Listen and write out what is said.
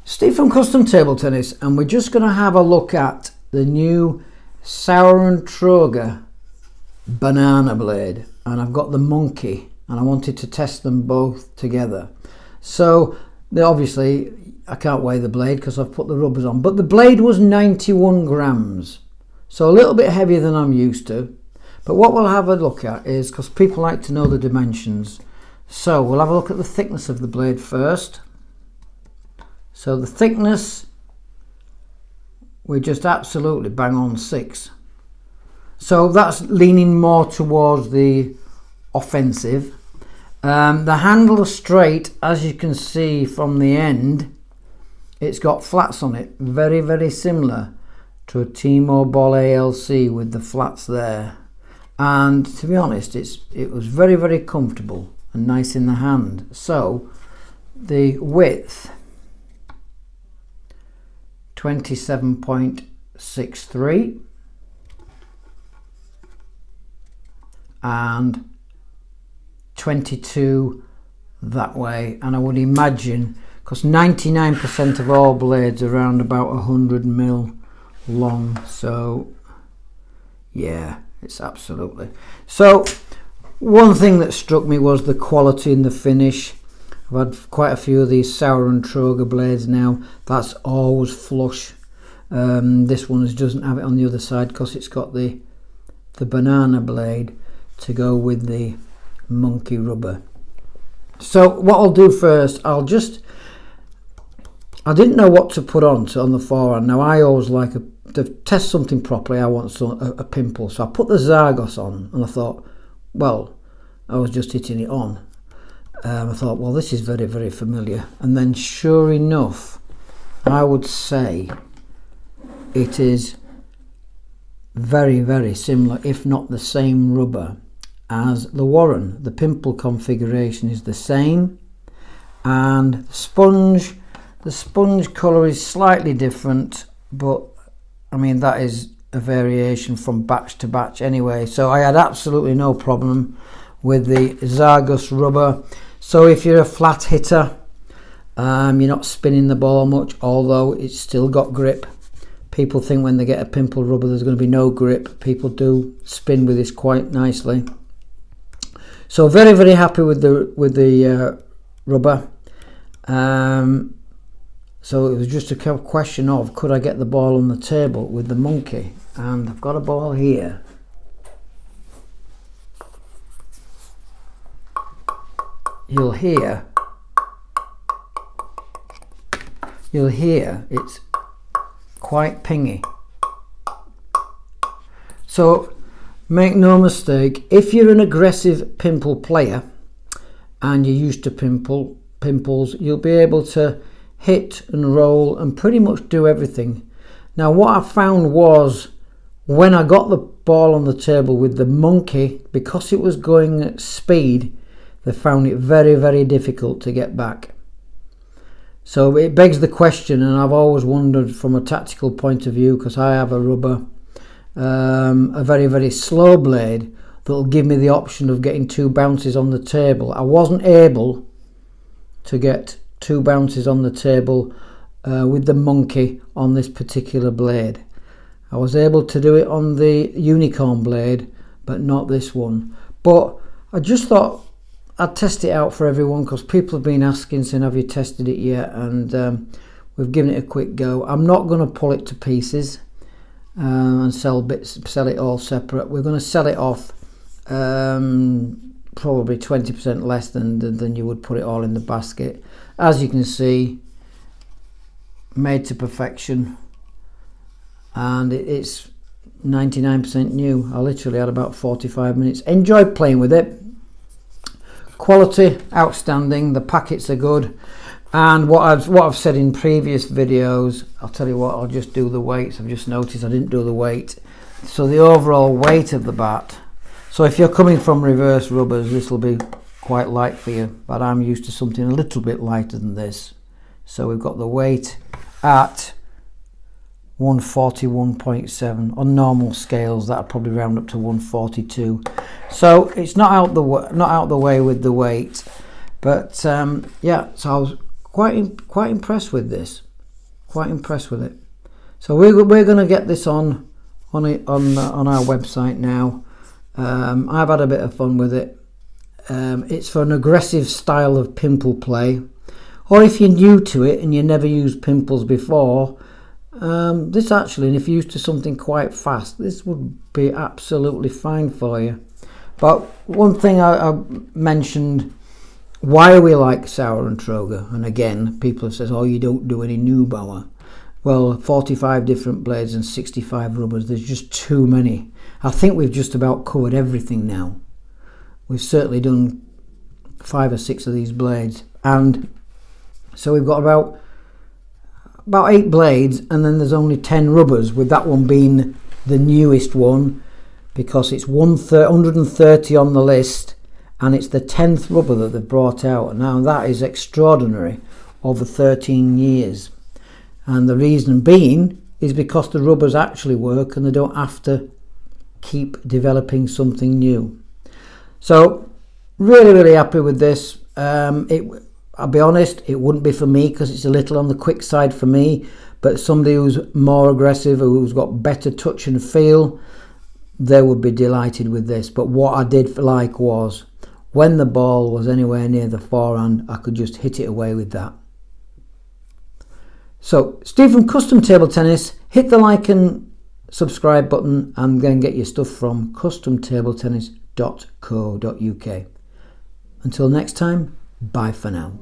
Steve from Custom Table Tennis, and we're just going to have a look at the new Sauer Tröger banana blade, and I've got the monkey, and I wanted to test them both together. So obviously I can't weigh the blade because I've put the rubbers on, but the blade was 91 grams, so a little bit heavier than I'm used to. But what we'll have a look at is, because people like to know the dimensions, so we'll have a look at the thickness of the blade first. So the thickness, we're just absolutely bang on 6. So that's leaning more towards the offensive. The handle is straight, as you can see from the end. It's got flats on it, very, very similar to a T-Mobile ALC with the flats there. And to be honest, it was very, very comfortable and nice in the hand. So the width, 27.63, and 22 that way. And I would imagine, because 99% of all blades are around about 100 mil long, so yeah, it's absolutely. So one thing that struck me was the quality and the finish. I've had quite a few of these Sauer Tröger blades now. That's always flush. This one doesn't have it on the other side because it's got the banana blade to go with the monkey rubber. So what I'll do first, I didn't know what to put on the forehand. Now I always like to test something properly. I want a pimple, so I put the Zargus on, and I thought, well, I was just hitting it on. I thought, well, this is very, very familiar. And then sure enough, I would say it is very, very similar, if not the same rubber as the Warren. The pimple configuration is the same, and the sponge colour is slightly different, but I mean that is a variation from batch to batch anyway. So I had absolutely no problem with the Zargus rubber. So if you're a flat hitter, you're not spinning the ball much, although it's still got grip. People think when they get a pimple rubber there's going to be no grip. People do spin with this quite nicely. So very, very happy with the rubber. So it was just a question of, could I get the ball on the table with the monkey? And I've got a ball here. You'll hear it's quite pingy. So make no mistake, if you're an aggressive pimple player and you're used to pimples, you'll be able to hit and roll and pretty much do everything. Now what I found was, when I got the ball on the table with the monkey, because it was going at speed, they found it very, very difficult to get back. So it begs the question, and I've always wondered from a tactical point of view, because I have a rubber, a very, very slow blade that'll give me the option of getting 2 bounces on the table. I wasn't able to get 2 bounces on the table with the monkey on this particular blade. I was able to do it on the unicorn blade, but not this one. But I just thought I'd test it out for everyone, because people have been asking, saying, have you tested it yet? And we've given it a quick go. I'm not going to pull it to pieces and sell it all separate. We're going to sell it off probably 20% less than you would put it all in the basket. As you can see, made to perfection, and it's 99% new. I literally had about 45 minutes. Enjoyed playing with it. Quality outstanding. The packets are good, and what I've said in previous videos, I'll tell you what, I'll just do the weights. I've just noticed I didn't do the weight. So the overall weight of the bat, so if you're coming from reverse rubbers, this will be quite light for you, but I'm used to something a little bit lighter than this. So we've got the weight at 141.7. On normal scales that'll probably round up to 142. So it's not out the way with the weight, but yeah. So I was quite impressed with this. Quite impressed with it. So we're going to get this on our website now. I've had a bit of fun with it. It's for an aggressive style of pimple play, or if you're new to it and you never used pimples before, this actually, and if you're used to something quite fast, this would be absolutely fine for you. But one thing I mentioned, why we like Sauer Tröger, and again, people have said, oh, you don't do any Neubauer. Well, 45 different blades and 65 rubbers, there's just too many. I think we've just about covered everything now. We've certainly done 5 or 6 of these blades, and so we've got about 8 blades, and then there's only 10 rubbers, with that one being the newest one, because it's 130 on the list, and it's the 10th rubber that they've brought out. Now that is extraordinary, over 13 years. And the reason being is because the rubbers actually work and they don't have to keep developing something new. So really happy with this. I'll be honest, it wouldn't be for me because it's a little on the quick side for me, but somebody who's more aggressive, who's got better touch and feel, they would be delighted with this. But what I did like was, when the ball was anywhere near the forehand, I could just hit it away with that. So, Steve from Custom Table Tennis, hit the like and subscribe button, and then get your stuff from customtabletennis.co.uk. Until next time, bye for now.